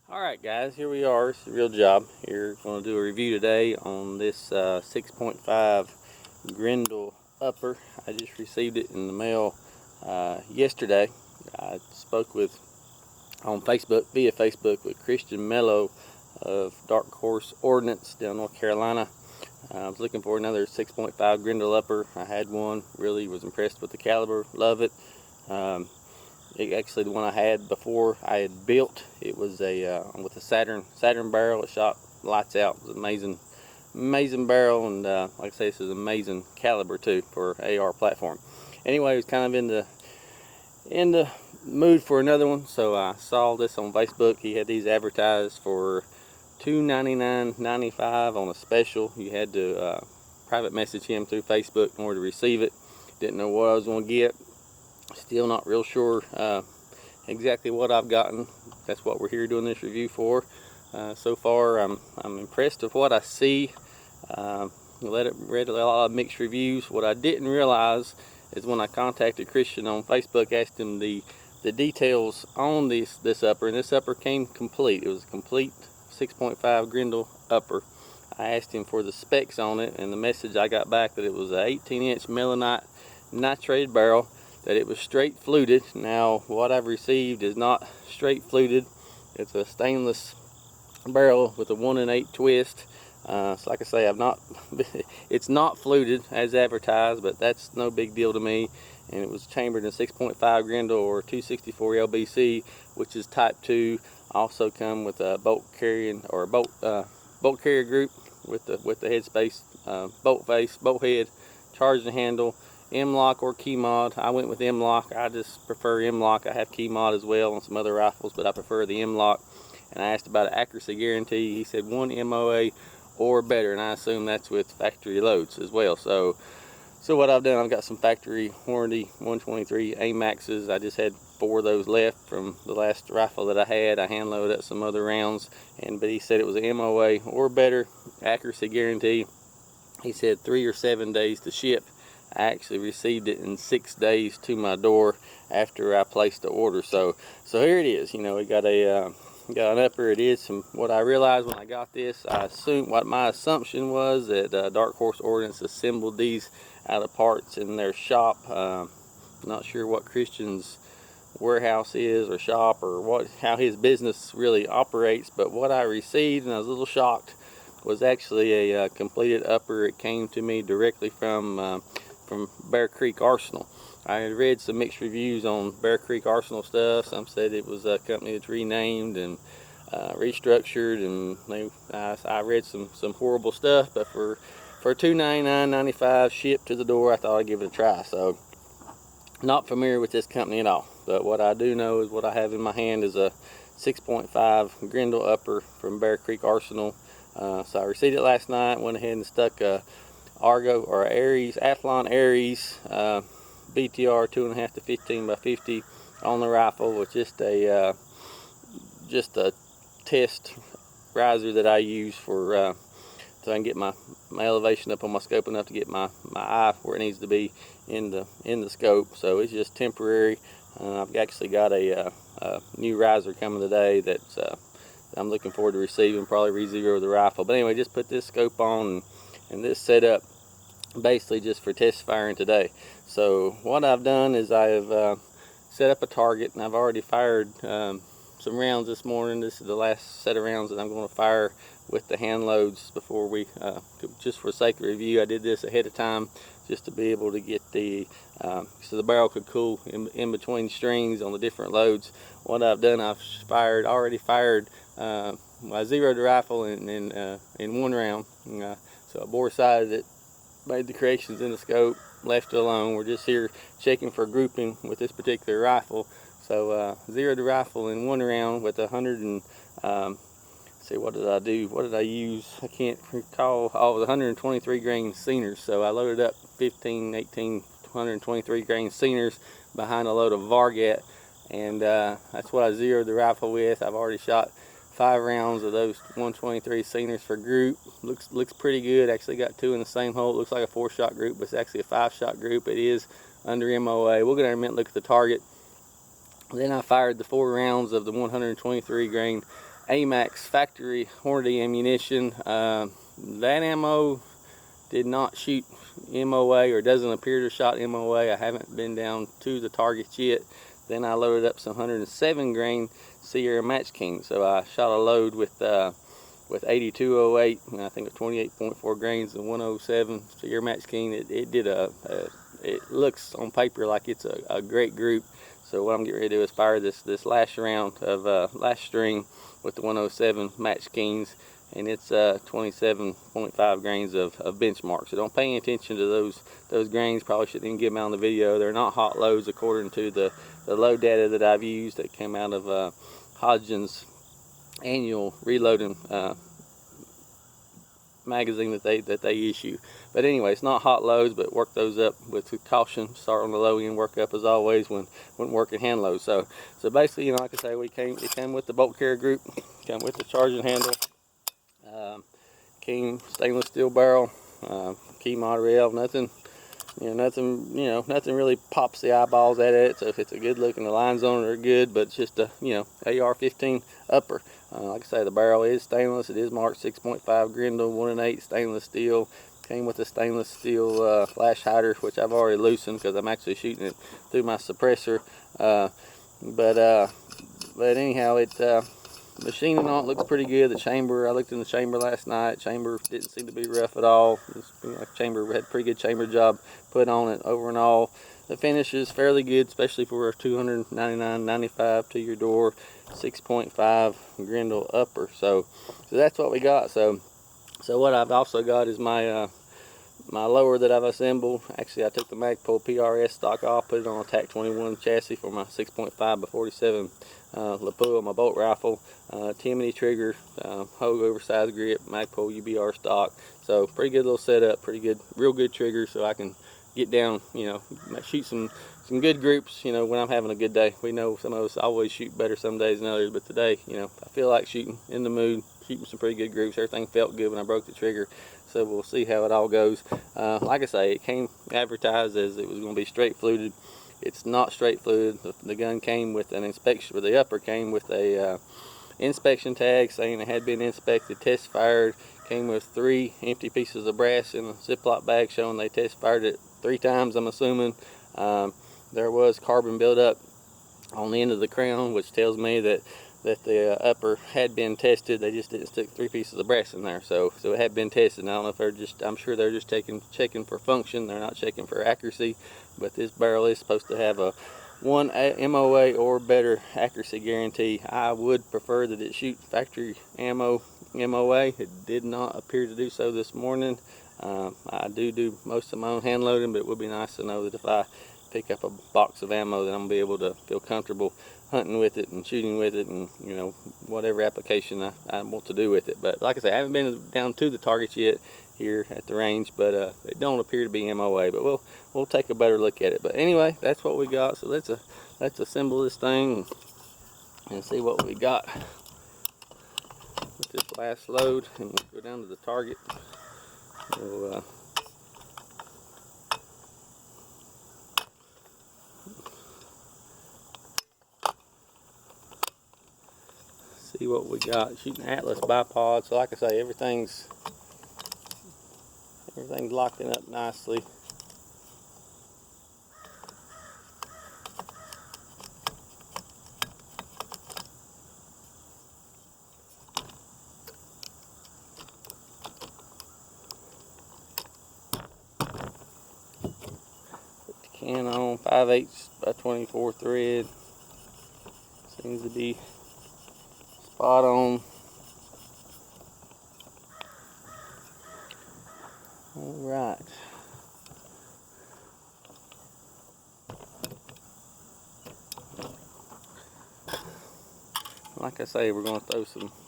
Alright guys, here we are. It's a real job. Here, going to do a review today on this 6.5 Grendel upper. I just received it in the mail yesterday. I spoke with on Facebook, via Facebook, with Christian Mello of Darkhorse Ordanance down North Carolina. I was looking for another 6.5 Grendel upper. I had one, really was impressed with the caliber, love it. Actually, the one I had before I had built, it was a with a Saturn barrel. It shot lights out. It was an amazing barrel, and like I say, this is amazing caliber too for AR platform. Anyway, I was kind of in the mood for another one, so I saw this on Facebook. He had these advertised for $299.95 on a special. You had to private message him through Facebook in order to receive it. Didn't know what I was going to get. Still not real sure exactly what I've gotten. That's what we're here doing this review for. So far, I'm impressed with what I see. Read a lot of mixed reviews. What I didn't realize is when I contacted Christian on Facebook, asked him the details on this upper, and this upper came complete. It was a complete 6.5 Grendel upper. I asked him for the specs on it, and the message I got back that it was an 18-inch melanite nitrated barrel, that it was straight fluted. Now what I've received is not straight fluted. It's a stainless barrel with a 1 in 8 twist. So like I say, it's not fluted as advertised, but that's no big deal to me. And it was chambered in 6.5 Grendel or 264 LBC, which is type 2. Also come with a bolt carrying or a bolt carrier group with the headspace, bolt face, bolt head, charging handle, M-lock or key mod. I went with M-lock. I just prefer M-lock. I have key mod as well on some other rifles, but I prefer the M-lock. And I asked about an accuracy guarantee. He said 1 MOA or better, and I assume that's with factory loads as well. So what I've done, I've got some factory warranty 123 AMAXs. I just had 4 of those left from the last rifle that I had. I hand loaded up some other rounds, but he said it was an MOA or better accuracy guarantee. He said 3 or 7 days to ship. I actually received it in 6 days to my door after I placed the order. So here it is. You know, we got an upper. It is what I realized when I got this. What my assumption was that Darkhorse Ordanance assembled these out of parts in their shop. Not sure what Christian's warehouse is or shop, or how his business really operates, but what I received, and I was a little shocked, was actually a completed upper. It came to me directly from Bear Creek Arsenal. I had read some mixed reviews on Bear Creek Arsenal stuff. Some said it was a company that's renamed and restructured, and I read some horrible stuff. But for $299.95 shipped to the door, I thought I'd give it a try. So, not familiar with this company at all. But what I do know is what I have in my hand is a 6.5 Grendel upper from Bear Creek Arsenal. So I received it last night. Went ahead and stuck a Argo or Aries, Athlon Aries BTR 2.5 to 15 by 50 on the rifle with just a test riser that I use for so I can get my elevation up on my scope enough to get my eye where it needs to be in the scope. So it's just temporary. I've actually got a new riser coming today that I'm looking forward to receiving. Probably re-zero the rifle. But anyway, just put this scope on and this setup basically just for test firing today. So what I've done is I have set up a target, and I've already fired some rounds this morning. This is the last set of rounds that I'm going to fire with the hand loads before we just for sake of review. I did this ahead of time just to be able to get so the barrel could cool in between strings on the different loads. What I've done, I've already fired I zeroed the rifle in 1 round. So I bore sided it, made the corrections in the scope, left it alone. We're just here checking for grouping with this particular rifle. So zeroed the rifle in 1 round with 100 and see, what did I do? What did I use? I can't recall. Oh, it was 123 grain Seners. So I loaded up 15, 18, 123 grain Seners behind a load of Vargat, and that's what I zeroed the rifle with. I've already shot 5 rounds of those 123 Seners for group. Looks pretty good. Actually got 2 in the same hole. It looks like a 4-shot group, but it's actually a 5-shot group. It is under MOA. We'll get in a minute, look at the target. Then I fired the 4 rounds of the 123 grain AMAX factory Hornady ammunition. That ammo did not shoot MOA, or doesn't appear to shot MOA. I haven't been down to the targets yet. Then I loaded up some 107 grain Sierra Match King. So I shot a load with 8208, and I think it was 28.4 grains and 107 Sierra Match King. It looks on paper like it's a great group. So what I'm getting ready to do is fire this last round of last string with the 107 Match Kings, and it's 27.5 grains of benchmark. So don't pay any attention to those grains. Probably shouldn't even get them out on the video. They're not hot loads according to the load data that I've used that came out of Hodgson's annual reloading magazine that they issue. But anyway, it's not hot loads, but work those up with caution. Start on the low end, work up as always when working hand loads. So basically, like I say, it came with the bolt carrier group, came with the charging handle, came stainless steel barrel, key mod rail. Nothing really pops the eyeballs at it. So if it's a good looking, the lines on it are good, but it's just a AR-15 upper. Like I say, the barrel is stainless. It is marked 6.5 Grendel 1/8 stainless steel. Came with a stainless steel flash hider, which I've already loosened because I'm actually shooting it through my suppressor. But anyhow, machining on it looks pretty good. The chamber, I looked in the chamber last night. Chamber didn't seem to be rough at all. Chamber had a pretty good chamber job put on it over and all. The finish is fairly good, especially for a $299.95 to your door 6.5 Grendel upper. So that's what we got. So what I've also got is my my lower that I've assembled. Actually, I took the Magpul PRS stock off, put it on a TAC 21 chassis for my 6.5 by 47 lapel, my bolt rifle, Timony trigger, Hogue oversized grip, Magpul UBR stock. So pretty good little setup, pretty good, real good trigger, so I can get down, shoot some good groups, when I'm having a good day. We know some of us always shoot better some days than others, but today, I feel like shooting, in the mood, shooting some pretty good groups. Everything felt good when I broke the trigger, so we'll see how it all goes. Like I say, it came advertised as it was going to be straight fluted. It's not straight fluted. The gun came with an inspection, or the upper came with a inspection tag saying it had been inspected, test fired. Came with 3 empty pieces of brass in a Ziploc bag showing they test fired it 3 times, I'm assuming. There was carbon buildup on the end of the crown, which tells me that the upper had been tested. They just didn't stick 3 pieces of brass in there, so it had been tested. And I don't know if they're just, I'm sure they're just checking for function. They're not checking for accuracy. But this barrel is supposed to have a 1 MOA or better accuracy guarantee. I would prefer that it shoot factory ammo MOA. It did not appear to do so this morning. I do most of my own hand loading, but it would be nice to know that if I pick up a box of ammo, that I'm gonna be able to feel comfortable hunting with it and shooting with it, and whatever application I want to do with it. But like I say, I haven't been down to the targets yet here at the range, but it don't appear to be MOA. But we'll take a better look at it. But anyway, that's what we got. So let's assemble this thing and see what we got with this last load, and we'll go down to the target. We'll see what we got. Shooting Atlas bipod. So like I say, everything's locking up nicely. Put the can on, 5/8 by 24 thread. Seems to be spot on. All right. Like I say, we're going to throw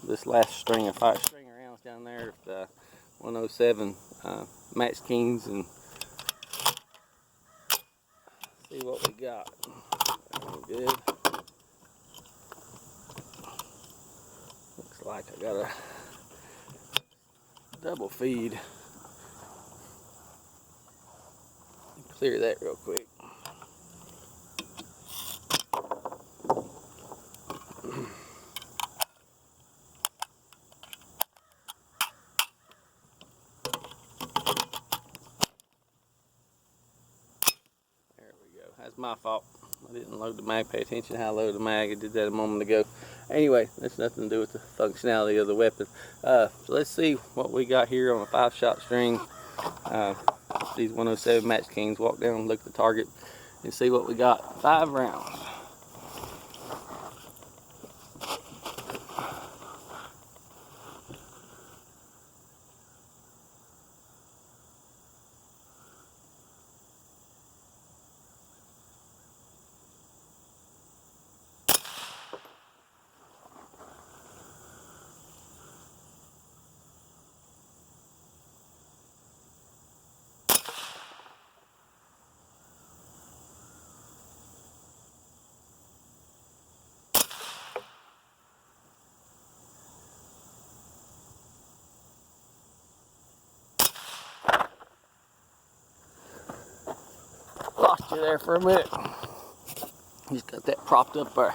this last string of 5 string rounds down there with the 107 Match Kings and see what we got. All good. Looks like I got a double feed. Clear that real quick. my fault. I didn't load the mag. Pay attention to how I loaded the mag. I did that a moment ago. Anyway, that's nothing to do with the functionality of the weapon. So let's see what we got here on a 5-shot string. These 107 Match Kings. Walk down, look at the target, and see what we got. 5 rounds. Lost you there for a minute. Just got that propped up there.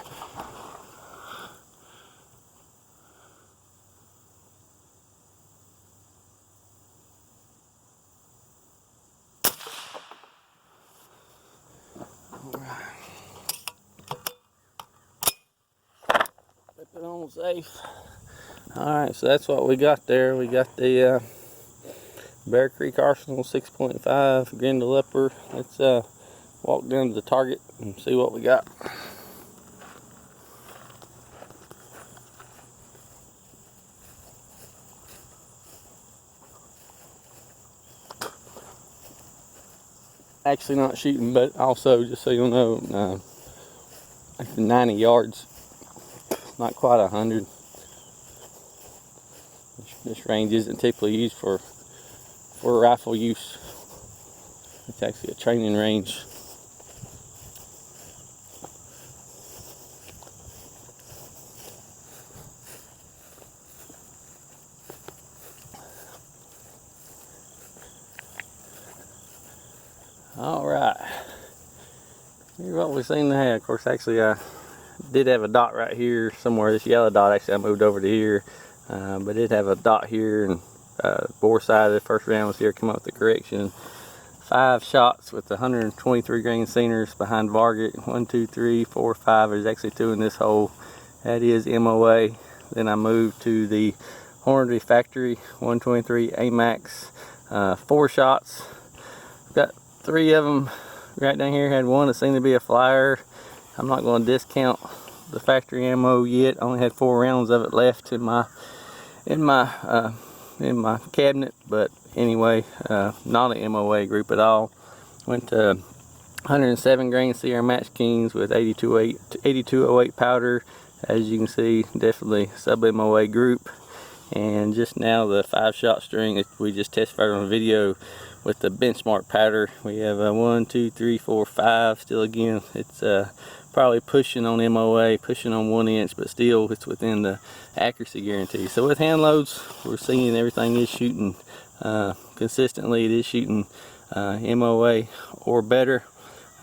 Flip it on safe. Alright, so that's what we got there. We got the Bear Creek Arsenal 6.5 Grendel upper. Let's walk down to the target and see what we got. Actually not shooting, but also, just so you'll know, 90 yards, not quite 100. This range isn't typically used for rifle use. It's actually a training range. Alright, here's what we seem to have. Of course, actually I did have a dot right here somewhere. This yellow dot, actually I moved over to here, but it did have a dot here, and bore side of the first round was here. Come up with the correction. 5 shots with 123 grain centers behind Varget. 1, 2, 3, 4, 5. There's actually 2 in this hole. That is MOA. Then I moved to the Hornady Factory 123 AMAX. 4 shots. Got 3 of them right down here. Had one that seemed to be a flyer. I'm not going to discount the factory ammo yet. I only had 4 rounds of it left in my cabinet, but anyway, not an MOA group at all. Went to 107 grain Sierra Match Kings with 8208 powder. As you can see, definitely sub MOA group. And just now the 5-shot string that we just test fired on video with the benchmark powder. We have a 1, 2, 3, 4, 5. Still, again, it's probably pushing on MOA, pushing on 1 inch, but still it's within the accuracy guarantee. So with hand loads, we're seeing everything is shooting consistently. It is shooting MOA or better.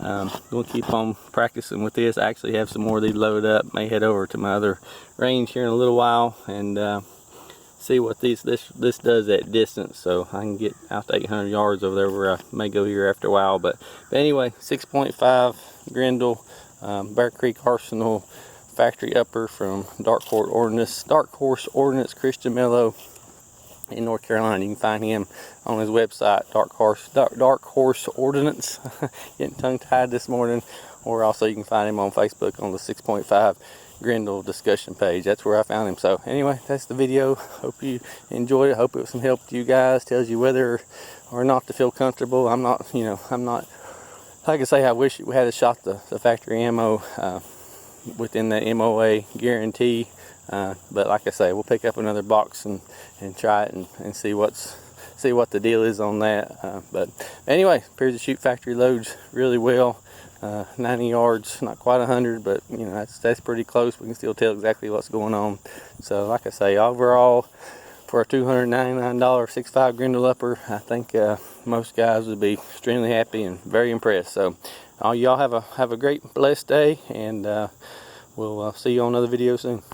We'll keep on practicing with this. I actually have some more of these loaded up. May head over to my other range here in a little while and see what this does at distance, so I can get out to 800 yards over there, where I may go here after a while. But anyway, 6.5 Grendel Bear Creek Arsenal factory upper from Darkhorse Ordanance Christian Mello in North Carolina. You can find him on his website, Darkhorse Ordanance. Getting tongue tied this morning. Or also you can find him on Facebook on the 6.5 Grendel discussion page. That's where I found him. So anyway, that's the video. Hope you enjoyed it. Hope it was some help to you guys. Tells you whether or not to feel comfortable. I'm not, like I say, I wish we had shot the factory ammo within the MOA guarantee. But like I say, we'll pick up another box and try it and see what the deal is on that. But anyway, appears to shoot factory loads really well. 90 yards, not quite 100, but that's pretty close. We can still tell exactly what's going on. So like I say, overall, for a $299 6.5 Grendel upper, I think most guys would be extremely happy and very impressed. So all y'all have a great blessed day, and we'll see you on another video soon.